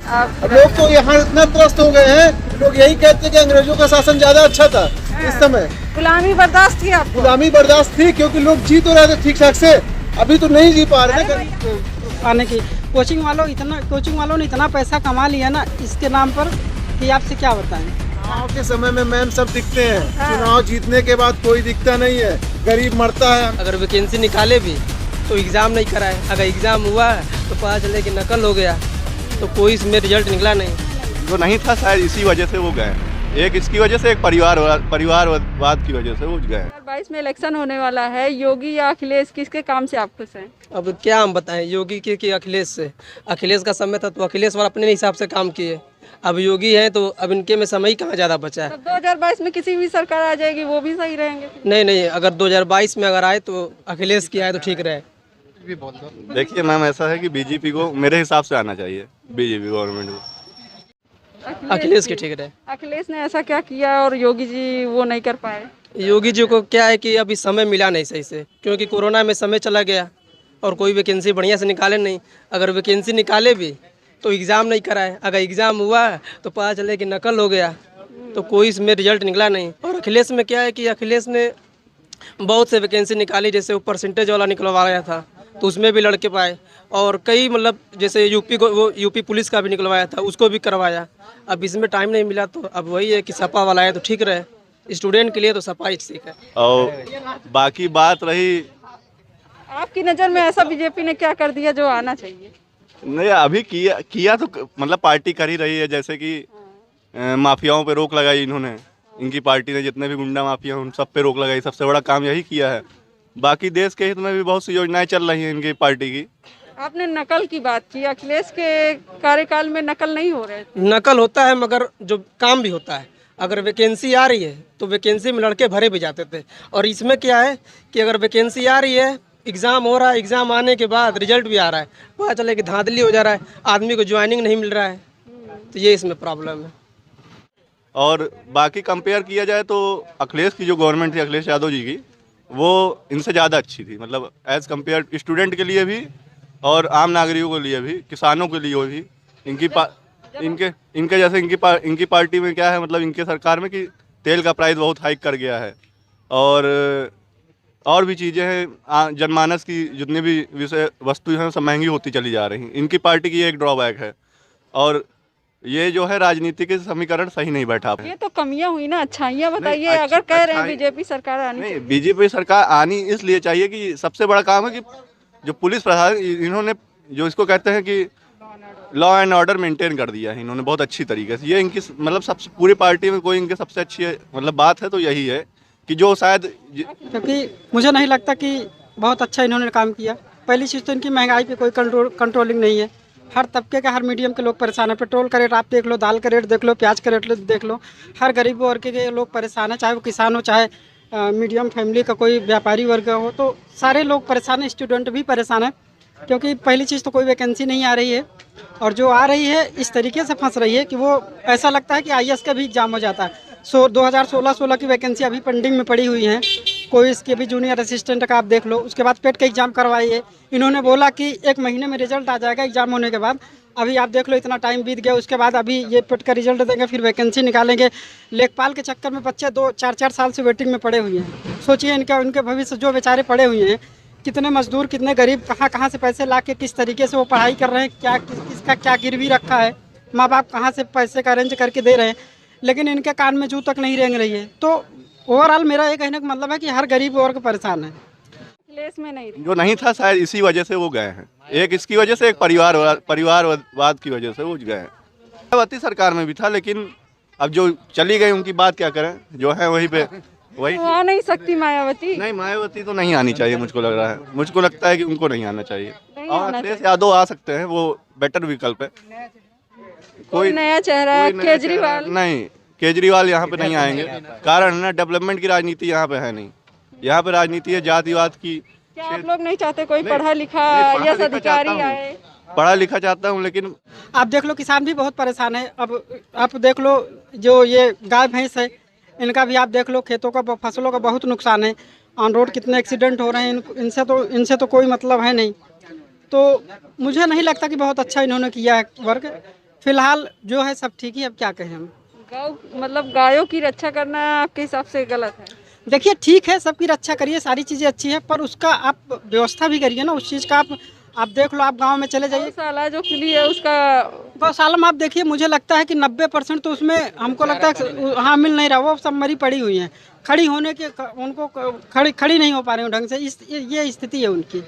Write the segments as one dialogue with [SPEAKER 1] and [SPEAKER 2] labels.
[SPEAKER 1] अब लोग तो यहाँ इतना त्रस्त हो गए हैं, लोग यही कहते हैं कि अंग्रेजों का शासन ज्यादा अच्छा था इस समय।
[SPEAKER 2] गुलामी बर्दाश्त थी आपको?
[SPEAKER 1] गुलामी बर्दाश्त थी क्योंकि लोग जी तो रहे थे ठीक ठाक से, अभी तो नहीं जी पा रहे ना।
[SPEAKER 3] आने की कोचिंग वालों ने इतना पैसा कमा लिया ना इसके नाम पर कि आपसे क्या बताएं।
[SPEAKER 1] चुनाव के समय में मैम सब दिखते हैं, चुनाव जीतने के बाद कोई दिखता नहीं है, गरीब मरता है।
[SPEAKER 4] अगर वैकेंसी निकाले भी तो एग्ज़ाम नहीं कराए, अगर एग्ज़ाम हुआ तो पता चले कि नकल हो गया, तो कोई इसमें रिजल्ट निकला नहीं।
[SPEAKER 5] जो नहीं था शायद इसी वजह से वो गए, एक इसकी वजह से, एक परिवारवाद की वजह से वो गए।
[SPEAKER 2] 2022 में इलेक्शन होने वाला है, योगी या अखिलेश, किसके काम से आप खुश हैं?
[SPEAKER 4] अब क्या हम बताएं, योगी के कि अखिलेश से। अखिलेश का समय था तो अखिलेश वाला अपने हिसाब से काम किए, अब योगी है तो अब इनके में समय ही कहाँ ज़्यादा बचा है।
[SPEAKER 2] तब 2022 में किसी भी सरकार आ जाएगी वो भी सही रहेंगे?
[SPEAKER 4] नहीं, अगर 2022 में अगर आए तो अखिलेश की आए तो ठीक रहे।
[SPEAKER 5] देखिए मैम, ऐसा है कि बीजेपी को मेरे हिसाब से आना चाहिए, बीजेपी गवर्नमेंट को।
[SPEAKER 4] अखिलेश के ठीक रहे।
[SPEAKER 2] अखिलेश ने ऐसा क्या किया और योगी जी वो नहीं कर पाए?
[SPEAKER 4] योगी जी को क्या है कि अभी समय मिला नहीं सही से, क्योंकि कोरोना में समय चला गया और कोई वैकेंसी बढ़िया से निकाले नहीं। अगर वैकेंसी निकाले भी तो एग्ज़ाम नहीं कराए, अगर एग्ज़ाम हुआ तो पता चले कि नकल हो गया, तो कोई इसमें रिजल्ट निकला नहीं। और अखिलेश में क्या है कि अखिलेश ने बहुत से वैकेंसी निकाली, जैसे वो परसेंटेज वाला निकलवाया था तो उसमें भी लड़के पाए, और कई मतलब जैसे यूपी पुलिस का भी निकलवाया था उसको भी करवाया। अब इसमें टाइम नहीं मिला तो अब वही है कि सपा वाला है तो ठीक रहे, स्टूडेंट के लिए तो सपा ही ठीक है।
[SPEAKER 5] और बाकी बात रही,
[SPEAKER 2] आपकी नज़र में ऐसा बीजेपी ने क्या कर दिया जो आना चाहिए?
[SPEAKER 5] नहीं अभी किया तो मतलब पार्टी कर ही रही है, जैसे कि माफियाओं पे रोक लगाई इन्होंने, इनकी पार्टी ने जितने भी गुंडा माफिया उन सब पे रोक लगाई, सबसे बड़ा काम यही किया है। बाकी देश के हित में भी बहुत सी योजनाएं चल रही हैं इनकी पार्टी की।
[SPEAKER 2] आपने नकल की बात की, अखिलेश के कार्यकाल में नकल नहीं हो रहे थे?
[SPEAKER 4] नकल होता है मगर जो काम भी होता है। अगर वैकेंसी आ रही है तो वैकेंसी में लड़के भरे भी जाते थे, और इसमें क्या है कि अगर वैकेंसी आ रही है, एग्ज़ाम हो रहा है, एग्ज़ाम आने के बाद रिजल्ट भी आ रहा है, पता चले कि धांधली हो जा रहा है, आदमी को ज्वाइनिंग नहीं मिल रहा है, तो ये इसमें प्रॉब्लम है।
[SPEAKER 5] और बाकी कंपेयर किया जाए तो अखिलेश की जो गवर्नमेंट थी, अखिलेश यादव जी की, वो इनसे ज़्यादा अच्छी थी, मतलब एज़ कम्पेयर स्टूडेंट के लिए भी और आम नागरिकों के लिए भी, किसानों के लिए भी। इनके जैसे इनकी पार्टी में क्या है, मतलब इनके सरकार में कि तेल का प्राइस बहुत हाइक कर गया है, और भी चीज़ें हैं, जनमानस की जितनी भी विषय वस्तुएं हैं सब महंगी होती चली जा रही हैं। इनकी पार्टी की एक ड्रॉबैक है, और ये जो है राजनीति के समीकरण सही नहीं बैठा।
[SPEAKER 2] ये तो कमियां हुई ना, अच्छाइयाँ बताइए। अगर कह रहे हैं बीजेपी सरकार आनी चाहिए,
[SPEAKER 5] बीजेपी सरकार आनी इसलिए चाहिए कि सबसे बड़ा काम है कि जो पुलिस प्रशासन, इन्होंने जो इसको कहते हैं कि लॉ एंड ऑर्डर मेंटेन कर दिया है इन्होंने बहुत अच्छी तरीके से। ये इनकी मतलब सबसे पूरी पार्टी में कोई इनके सबसे अच्छी मतलब बात है तो यही है कि जो शायद,
[SPEAKER 3] क्योंकि मुझे नहीं लगता कि बहुत अच्छा इन्होंने काम किया। पहली चीज़ तो इनकी महंगाई पे कोई कंट्रोलिंग नहीं है, हर तबके का, हर मीडियम के लोग परेशान है। पेट्रोल का रेट आप देख लो, दाल का रेट देख लो, प्याज का रेट देख लो, हर गरीब वर्ग के लोग परेशान है, चाहे वो किसान हो, चाहे मीडियम फैमिली का कोई व्यापारी वर्ग हो, तो सारे लोग परेशान हैं, स्टूडेंट भी परेशान है। क्योंकि पहली चीज़ तो कोई वैकेंसी नहीं आ रही है, और जो आ रही है इस तरीके से फंस रही है कि वो ऐसा लगता है कि IAS का भी एग्ज़ाम हो जाता है। 2016 की वैकेंसी अभी पेंडिंग में पड़ी हुई हैं, कोई इसके भी जूनियर असिस्टेंट का आप देख लो। उसके बाद पेट का एग्ज़ाम करवाइए, इन्होंने बोला कि 1 महीने में रिजल्ट आ जाएगा एग्ज़ाम होने के बाद। अभी आप देख लो इतना टाइम बीत गया, उसके बाद अभी ये पेट का रिजल्ट देंगे, फिर वैकेंसी निकालेंगे। लेखपाल के चक्कर में बच्चे 2-4 साल से वेटिंग में पड़े हुए हैं। सोचिए उनके भविष्य, जो बेचारे पड़े हुए हैं, कितने मजदूर, कितने गरीब कहाँ से पैसे ला के किस तरीके से वो पढ़ाई कर रहे हैं, किसका क्या गिरवी रखा है, माँ बाप कहाँ से पैसे का अरेंज करके दे रहे हैं, लेकिन इनके कान में जू तक नहीं रेंग रही है। तो ओवरऑल मेरा ये कहने का मतलब है कि हर गरीब वर्ग परेशान है।
[SPEAKER 2] अखिलेश में नहीं,
[SPEAKER 5] जो नहीं था शायद इसी वजह से वो गए हैं, एक इसकी वजह से, एक परिवारवाद की वजह से वो गए हैं। मायावती सरकार में भी था, लेकिन अब जो चली गई उनकी बात क्या करें, जो है वही पे वही।
[SPEAKER 2] आ नहीं सकती मायावती?
[SPEAKER 5] नहीं, मायावती तो नहीं आनी चाहिए, मुझको लग रहा है, मुझको लगता है कि उनको नहीं आना चाहिए। और अखिलेश यादव आ सकते हैं, वो बेटर विकल्प है।
[SPEAKER 2] कोई नया चेहरा है? केजरीवाल?
[SPEAKER 5] नहीं, केजरीवाल यहाँ पे नहीं आएंगे, कारण है ना, डेवलपमेंट की राजनीति यहाँ पे है नहीं। यहाँ पे राजनीति है जातिवाद की।
[SPEAKER 2] क्या आप लोग नहीं चाहते कोई पढ़ा लिखा IAS अधिकारी आए?
[SPEAKER 5] पढ़ा लिखा चाहता हूँ, लेकिन
[SPEAKER 3] आप देख लो किसान भी बहुत परेशान है। अब आप देख लो जो ये गाय भैंस है, इनका भी आप देख लो, खेतों का, फसलों का बहुत नुकसान है। ऑन रोड कितने एक्सीडेंट हो रहे हैं, इनसे तो कोई मतलब है नहीं। तो मुझे नहीं लगता कि बहुत अच्छा इन्होंने किया है वर्क। फिलहाल जो है सब ठीक ही, अब क्या कहें हम।
[SPEAKER 2] गौ मतलब गायों की रक्षा करना आपके हिसाब से गलत है?
[SPEAKER 3] देखिए ठीक है, सबकी रक्षा करिए, सारी चीज़ें अच्छी हैं, पर उसका आप व्यवस्था भी करिए ना उस चीज़ का। आप देख लो, आप गांव में चले जाइए,
[SPEAKER 2] गौशाला जो खुली है उसका
[SPEAKER 3] गौशाला में आप देखिए, मुझे लगता है कि 90% तो उसमें हमको लगता है हाँ मिल नहीं रहा, वो सब मरी पड़ी हुई हैं, खड़ी होने के उनको खड़ी नहीं हो पा रही हूँ ढंग से, ये स्थिति है उनकी।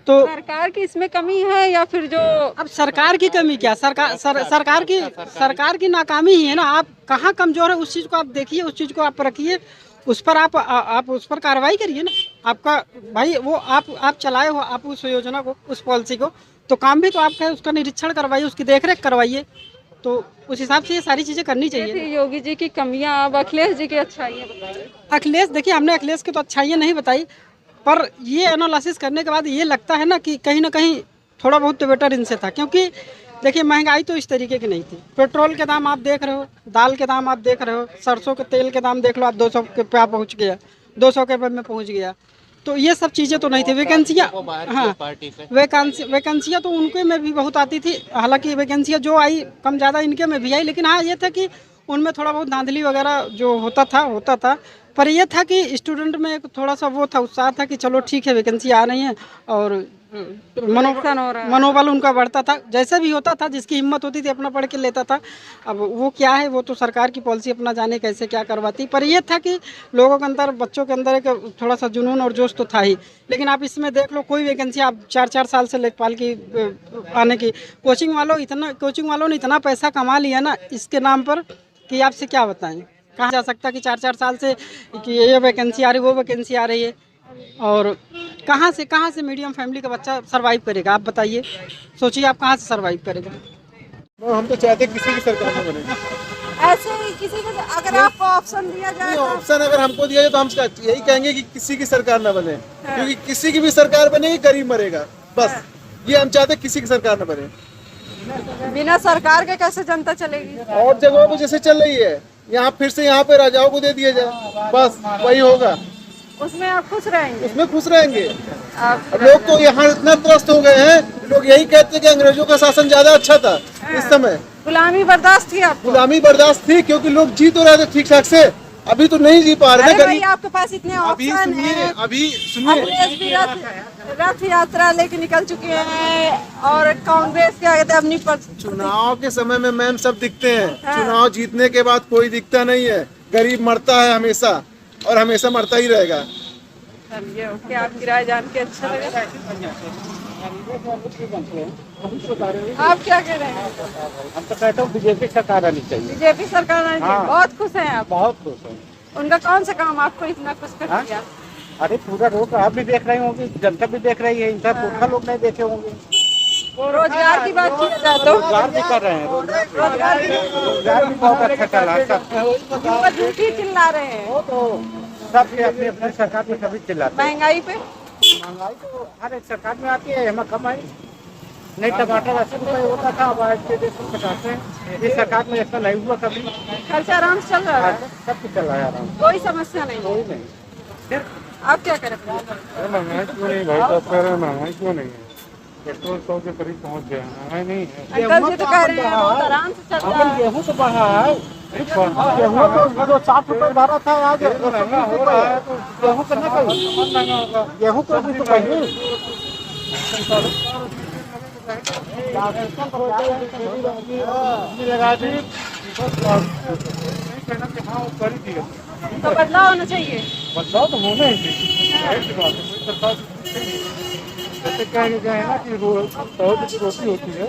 [SPEAKER 3] तो
[SPEAKER 2] सरकार की इसमें कमी है या फिर जो
[SPEAKER 3] अब सरकार की कमी क्या, सरकार की नाकामी ही है ना। आप कहाँ कमजोर है उस चीज़ को आप देखिए, उस चीज़ को आप रखिए, उस पर आप उस पर कार्रवाई करिए ना। आपका भाई वो आप चलाए हो आप उस योजना को, उस पॉलिसी को, तो काम भी तो आपका है, उसका निरीक्षण करवाइए, उसकी देखरेख करवाइए, तो उस हिसाब से ये सारी चीज़ें करनी चाहिए।
[SPEAKER 2] योगी जी की कमियां, अब अखिलेश जी की अच्छाइयां बताइए।
[SPEAKER 3] अखिलेश, देखिए हमने अखिलेश की तो अच्छाइयाँ नहीं बताई, पर ये एनालिसिस करने के बाद ये लगता है ना कि कहीं ना कहीं थोड़ा बहुत तो बेटर इनसे था, क्योंकि देखिए महंगाई तो इस तरीके की नहीं थी। पेट्रोल के दाम आप देख रहे हो, दाल के दाम आप देख रहे हो, सरसों के तेल के दाम देख लो आप, 200 के पे पहुँच गया, 200 के में पहुँच गया। तो ये सब चीज़ें तो नहीं थी। वैकेंसियाँ, हाँ वैकेंसियाँ तो उनके में भी बहुत आती थी, हालांकि वैकेंसियाँ जो आई कम ज़्यादा इनके में भी आई, लेकिन हाँ ये था कि उनमें थोड़ा बहुत धांधली वगैरह जो होता था। पर यह था कि स्टूडेंट में एक थोड़ा सा वो था, उत्साह था कि चलो ठीक है वैकेंसी आ रही है, और मनोबल उनका बढ़ता था। जैसे भी होता था, जिसकी हिम्मत होती थी अपना पढ़ के लेता था। अब वो क्या है, वो तो सरकार की पॉलिसी अपना जाने कैसे क्या करवाती, पर यह था कि लोगों के अंदर, बच्चों के अंदर एक थोड़ा सा जुनून और जोश तो था ही। लेकिन आप इसमें देख लो, कोई वैकेंसी आप 4-4 साल से लेखपाल की आने की, कोचिंग वालों ने इतना पैसा कमा लिया ना इसके नाम पर कि आपसे क्या बताएं। कहा जा सकता कि 4-4 साल से कि ये वैकेंसी आ रही, वो वैकेंसी आ रही है, और कहाँ से मीडियम फैमिली का बच्चा सरवाइव करेगा, आप बताइए, सोचिए आप कहाँ से सरवाइव करेगा।
[SPEAKER 1] हम तो चाहते किसी की सरकार में बने,
[SPEAKER 2] ऐसे ही किसी को अगर आपको ऑप्शन दिया जाए,
[SPEAKER 1] ऑप्शन अगर हमको दिया जाए तो हम यही कहेंगे कि किसी की सरकार न बने, क्योंकि किसी की भी सरकार बनेगी गरीब मरेगा, बस ये हम चाहते किसी की सरकार न बने।
[SPEAKER 2] बिना सरकार के कैसे जनता चलेगी?
[SPEAKER 1] और जगहों पे जैसे चल रही है, यहाँ फिर से यहाँ पे राजाओं को दे दिया जाए, बस वही होगा।
[SPEAKER 2] उसमें आप खुश रहेंगे?
[SPEAKER 1] उसमें खुश रहेंगे।
[SPEAKER 2] आप
[SPEAKER 1] लोग तो यहाँ इतना त्रस्त हो गए हैं, लोग यही कहते हैं कि अंग्रेजों का शासन ज्यादा अच्छा था। इस समय
[SPEAKER 2] गुलामी बर्दाश्त थी आपको?
[SPEAKER 1] गुलामी बर्दाश्त थी, क्योंकि लोग जी तो रहे थे ठीक ठाक से, अभी तो नहीं जी पा रहे
[SPEAKER 2] भाई, आपके पास इतने ऑप्शन हैं।
[SPEAKER 1] अभी सुनिए,
[SPEAKER 2] रथ यात्रा लेके निकल चुके हैं, और कांग्रेस के आगे अपनी
[SPEAKER 1] चुनाव के समय में मैम सब दिखते हैं, चुनाव जीतने के बाद कोई दिखता नहीं है। गरीब मरता है हमेशा, और हमेशा मरता ही रहेगा।
[SPEAKER 2] ओके, आपकी राय जान के अच्छा लगा। आप क्या कह रहे हैं?
[SPEAKER 6] हम तो कहते हैं बीजेपी सरकार आनी चाहिए।
[SPEAKER 2] बीजेपी सरकार आनी चाहिए। बहुत खुश हैं आप?
[SPEAKER 6] बहुत खुश हैं।
[SPEAKER 2] उनका कौन सा काम आपको इतना खुश कर दिया?
[SPEAKER 6] अरे पूरा रोड आप भी देख रहे होंगे, जनता भी देख रही है, इनका पुरखा लोग नहीं देखे होंगे।
[SPEAKER 2] रोजगार की बात की जाए तो
[SPEAKER 6] रोजगार भी कर रहे हैं, रोजगार भी बहुत अच्छा चला है। सब
[SPEAKER 2] झूठी चिल्ला रहे हैं,
[SPEAKER 6] तो सबके अपनी अपनी सरकार में सभी चिल्लाते हैं।
[SPEAKER 2] महंगाई पे
[SPEAKER 6] महंगाई तो हर एक सरकार में आती है, हमें कम आई नहीं। टमाटर 80 रुपये होता था, अब 150 हैं। इस सरकार में ऐसा नहीं हुआ कभी।
[SPEAKER 2] खर्चा आराम से चल रहा है,
[SPEAKER 6] सब कुछ चला है आराम,
[SPEAKER 2] कोई समस्या नहीं।
[SPEAKER 6] कोई नहीं।
[SPEAKER 2] आप क्या करें?
[SPEAKER 7] महंगाई क्यों नहीं भाई साहब कह रहे हैं, महंगाई क्यों नहीं है? पेट्रोल 100 के करीब पहुंच गया, महंगाई नहीं है।
[SPEAKER 2] अंकल जी तो कह रहे हैं बहुत आराम से चल रहा है।
[SPEAKER 6] गेहूँ तो बढ़ा है, गेहूँ तो 60 रुपये भरा था, आज
[SPEAKER 7] महंगा हो रहा है तो
[SPEAKER 6] गेहूँ करना चाहिए,
[SPEAKER 7] महंगा होगा।
[SPEAKER 6] गेहूँ को भी तो कहिए।
[SPEAKER 7] कहना कि हाँ वो कर ही दिया,
[SPEAKER 2] तो बदलाव होना चाहिए।
[SPEAKER 7] बदलाव तो होना ही चाहिए। बात है, कोई सरकार जैसे कहेंगे गए ना कि बहुत की रोटी होती है,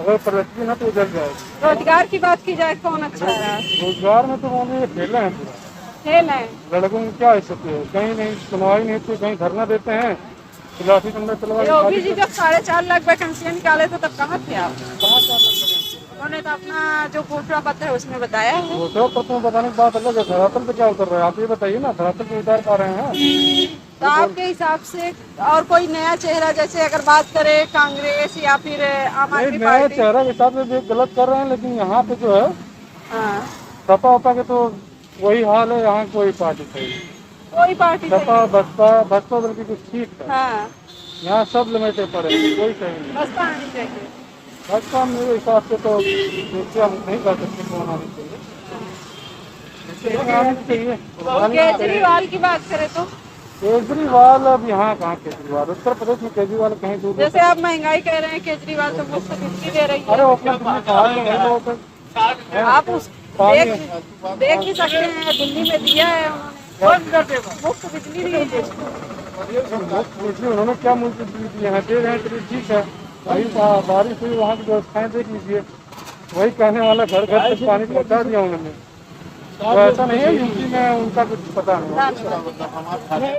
[SPEAKER 7] अगर पलटती ना तो उधर जाएगी।
[SPEAKER 2] रोजगार की बात की जाए, कौन अच्छा है?
[SPEAKER 7] रोजगार में तो उन्होंने खेला है पूरा,
[SPEAKER 2] खेल है।
[SPEAKER 7] लड़कों की क्या स्थिति है, कहीं नहीं सुनवाई नहीं होती, कहीं धरना देते हैं, लाठी डंडा चलवा
[SPEAKER 2] योगी जी जब 4.5 लाख वैकेंसियां निकाले थे तब कहाँ थे आप? उन्होंने तो अपना जो घोषणा पत्र है उसमें बताया है।
[SPEAKER 7] घोषणा पत्र में बताने की बात अलग है, धरातल पे क्या उतर रहा है आप ये बताइए ना, धरातल पे उतार पा रहे हैं?
[SPEAKER 2] तो आपके हिसाब से और कोई नया चेहरा, जैसे अगर बात करें कांग्रेस या फिर आम आदमी
[SPEAKER 7] नया
[SPEAKER 2] पार्टी?
[SPEAKER 7] चेहरा के हिसाब से भी गलत कर रहे हैं, लेकिन यहाँ पे जो है
[SPEAKER 2] हाँ,
[SPEAKER 7] सपा उपा के तो वही हाल है, यहाँ कोई पार्टी सही,
[SPEAKER 2] कोई पार्टी
[SPEAKER 7] सपा बसपा बल्कि कुछ ठीक है,
[SPEAKER 2] हाँ,
[SPEAKER 7] यहाँ सब लमेटे पड़े, कोई सही नहीं।
[SPEAKER 2] बसपा आनी चाहिए।
[SPEAKER 7] भाजपा मेरे हिसाब से तो देखिए हम नहीं कर सकते कौन आने चाहिए, लेकिन आने चाहिए।
[SPEAKER 2] और केजरीवाल की बात करें तो
[SPEAKER 7] केजरीवाल अब यहाँ कहाँ केजरीवाल, उत्तर प्रदेश में केजरीवाल कहीं दूर।
[SPEAKER 2] जैसे आप महंगाई कह रहे हैं, केजरीवाल तो मुफ्त बिजली दे रही
[SPEAKER 7] अरे
[SPEAKER 2] है।
[SPEAKER 7] वो अपना दिल्ली कहा है लोगों को,
[SPEAKER 2] आप उस देख ही सकते हैं, दिल्ली में दिया है उन्होंने, मुफ्त बिजली दी है
[SPEAKER 7] बिजली उन्होंने क्या मुफ्त बिजली दी है, दे रहे हैं तो ठीक है। अभी बारिश हुई वहाँ की व्यवस्थाएं देख लीजिए, वही कहने वाला घर घर तक पानी पहुँचा दिया उन्होंने। तो ऐसा नहीं है यूपी में उनका कुछ पता नहीं।